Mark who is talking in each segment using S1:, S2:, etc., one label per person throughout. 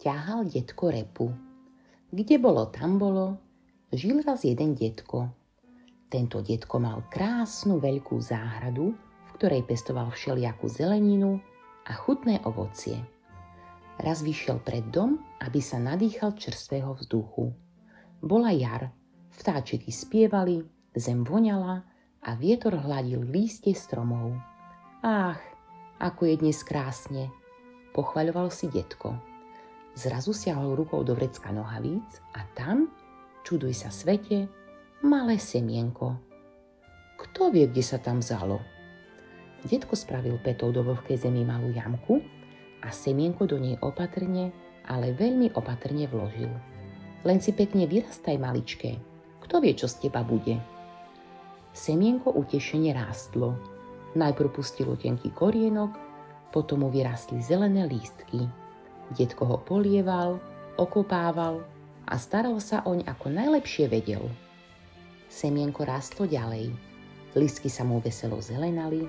S1: Ťahal detko repu. Kde bolo, tam bolo, žil raz jeden detko. Tento detko mal krásnu veľkú záhradu, v ktorej pestoval všelijakú zeleninu a chutné ovocie. Raz vyšiel pred dom, aby sa nadýchal čerstvého vzduchu. Bola jar, vtáčiky spievali, zem voňala a vietor hladil lístie stromov. Ach, ako je dnes krásne, pochvaľoval si detko. Zrazu siahol rukou do vrecka nohavíc a tam, čuduj sa svete, malé semienko. Kto vie, kde sa tam vzalo? Detko spravil pätou do vlhkej zemi malú jamku a semienko do nej opatrne, ale veľmi opatrne vložil. Len si pekne vyrastaj, maličké. Kto vie, čo z teba bude? Semienko utešene rástlo. Najprv pustilo tenký korienok, potom mu vyrastli zelené lístky. Detko ho polieval, okopával a staral sa oň ako najlepšie vedel. Semienko rástlo ďalej. Lístky sa mu veselo zelenali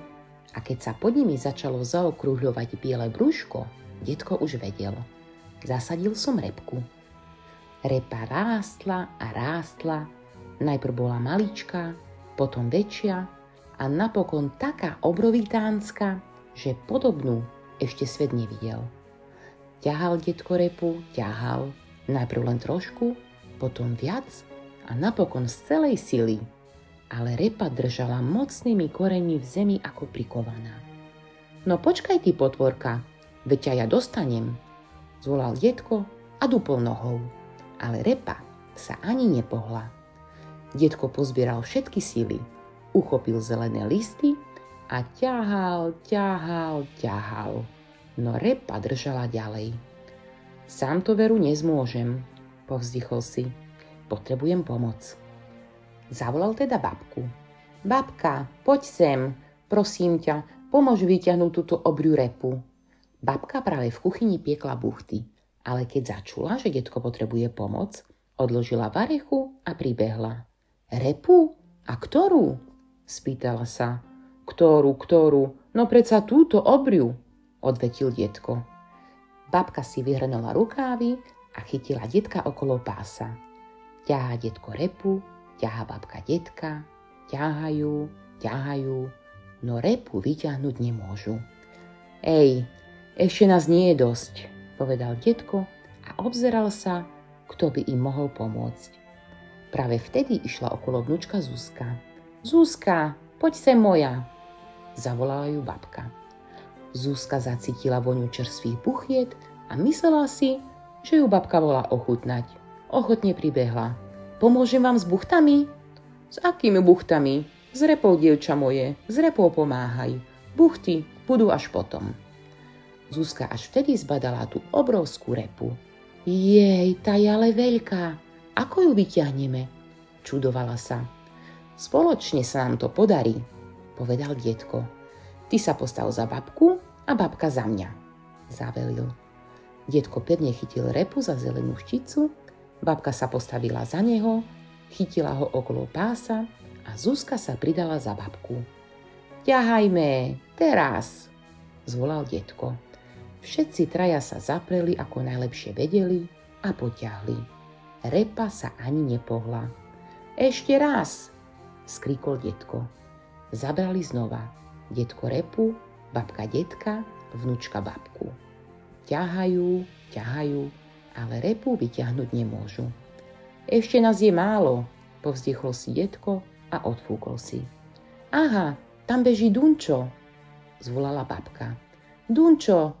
S1: a keď sa pod nimi začalo zaokrúhľovať biele brúško, detko už vedel. Zasadil som repku. Repa rástla a rástla, najprv bola maličká, potom väčšia a napokon taká obrovitánska, že podobnú ešte svet nevidel. Ťahal detko repu, ťahal, najprv len trošku, potom viac a napokon z celej sily. Ale repa držala mocnými koreňmi v zemi ako prikovaná. No počkaj ty, potvorka, veď ťa ja dostanem, zvolal detko a dupol nohou. Ale repa sa ani nepohla. Detko pozbieral všetky sily, uchopil zelené listy a ťahal. No repa držala ďalej. Sám to veru nezmôžem, povzdychol si. Potrebujem pomoc. Zavolal teda babku. Babka, poď sem, prosím ťa, pomôž vyťahnuť túto obriu repu. Babka práve v kuchyni piekla buchty, ale keď začula, že detko potrebuje pomoc, odložila varechu a pribehla. Repu? A ktorú? Spýtala sa. Ktorú? No predsa túto obriu, odvetil detko. Babka si vyhrnula rukávy a chytila detka okolo pása. Ťahá detko repu, ťahá babka detka, ťahajú, no repu vyťahnuť nemôžu. Ej, ešte nás nie je dosť, povedal detko a obzeral sa, kto by im mohol pomôcť. Práve vtedy išla okolo vnúčka Zuzka. Zuzka, poď sem moja, zavolala ju babka. Zuzka zacítila voňu čerstvých buchiet a myslela si, že ju babka volá ochutnať. Ochotne pribehla. Pomôžem vám s buchtami? S akými buchtami? S repou, dievča moje, s repou pomáhaj. Buchty budú až potom. Zuzka až vtedy zbadala tú obrovskú repu. Jej, tá je ale veľká. Ako ju vyťahneme? Čudovala sa. Spoločne sa nám to podarí, povedal detko. Ty sa postav za babku a babka za mňa, zavelil. Detko pevne chytil repu za zelenú šticu, babka sa postavila za neho, chytila ho okolo pása a Zuzka sa pridala za babku. Ťahajme, teraz, zvolal detko. Všetci traja sa zapreli, ako najlepšie vedeli a potiahli. Repa sa ani nepohla. Ešte raz, skrikol detko. Zabrali znova. Detko repu, babka detka, vnúčka babku. Ťahajú, ale repu vyťahnuť nemôžu. Ešte nás je málo, povzdychol si detko a odfúkol si. Aha, tam beží Dunčo, zvolala babka. Dunčo,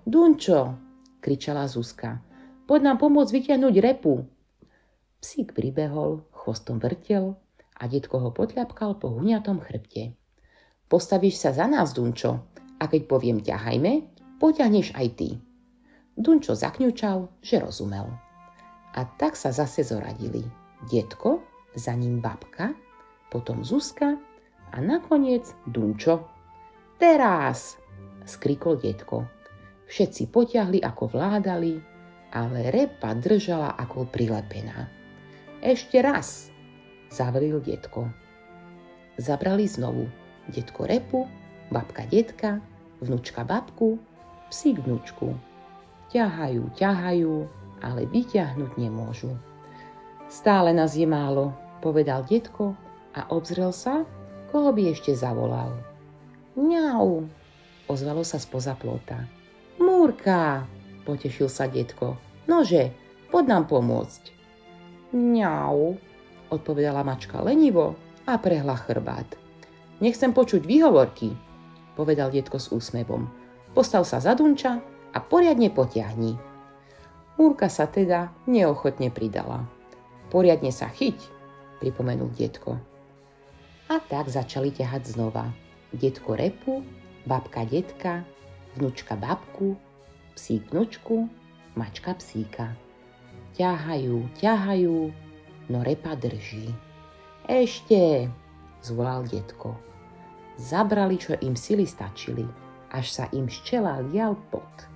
S1: kričala Zuzka. Poď nám pomôcť vyťahnuť repu. Psík pribehol, chvostom vrtel a detko ho potľapkal po huňatom chrbte. Postavíš sa za nás, Dunčo, a keď poviem ťahajme, poťahneš aj ty. Dunčo zakňučal, že rozumel. A tak sa zase zoradili. Detko, za ním babka, potom Zuzka a nakoniec Dunčo. Teraz, skrikol detko. Všetci potiahli, ako vládali, ale repa držala ako prilepená. Ešte raz, zavelil detko. Zabrali znovu. Detko repu, babka detka, vnúčka babku, psík vnúčku. Ťahajú, ale vyťahnuť nemôžu. Stále nás je málo, povedal detko a obzrel sa, koho by ešte zavolal. Mňau, ozvalo sa spoza plota. Múrka, potešil sa detko. Nože, poď nám pomôcť. Mňau, odpovedala mačka lenivo a prehla chrbát. Nechcem počuť výhovorky, povedal detko s úsmevom. Postav sa za Dunča a poriadne potiahni. Múrka sa teda neochotne pridala. Poriadne sa chyť, pripomenul detko. A tak začali ťahať znova. Detko Repu, babka detka, vnučka babku, psík vnučku, mačka psíka. Ťahajú, no Repa drží. Ešte, zvolal detko. Zabrali, čo im sily stačili, až sa im z čela lial pot.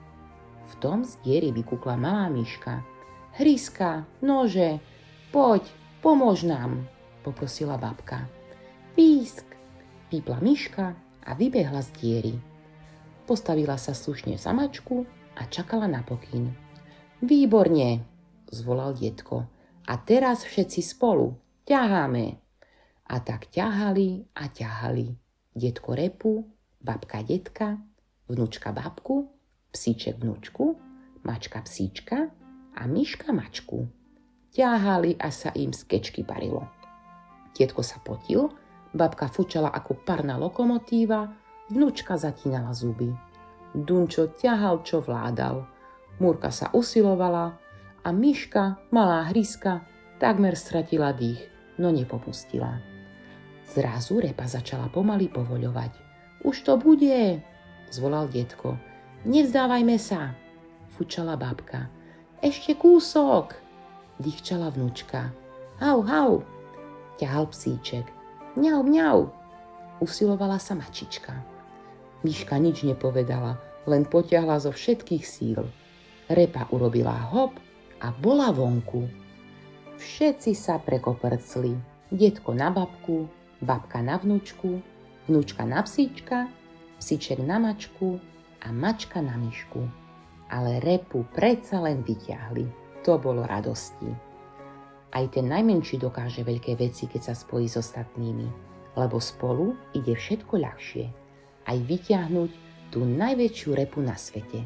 S1: V tom z diery vykukla malá myška. Hryska, nože, poď, pomôž nám, poprosila babka. Písk, pípla myška a vybehla z diery. Postavila sa slušne za mačku a čakala na pokyn. Výborne, zvolal detko. A teraz všetci spolu, ťaháme. A tak ťahali a ťahali. Detko Repu, babka detka, vnučka babku, psíček vnučku, mačka psíčka a myška mačku. Ťahali, až sa im z kečky parilo. Detko sa potil, babka fučala ako parná lokomotíva, vnučka zatínala zuby. Dunčo ťahal, čo vládal. Múrka sa usilovala a myška, malá hryska, takmer stratila dých, no nepopustila. Zrazu Repa začala pomaly povoľovať. Už to bude, zvolal detko. Nevzdávajme sa, fučala babka. Ešte kúsok, dýchčala vnučka. Hau, hau, ťahal psíček. Mňau, mňau, usilovala sa mačička. Myška nič nepovedala, len potiahla zo všetkých síl. Repa urobila hop a bola vonku. Všetci sa prekoprcli. Detko na babku, babka na vnučku, vnučka na psíčka, psíček na mačku a mačka na myšku. Ale Repu predsa len vyťahli. To bolo radosti. Aj ten najmenší dokáže veľké veci, keď sa spojí s ostatnými, lebo spolu ide všetko ľahšie. Aj vyťahnuť tú najväčšiu repu na svete.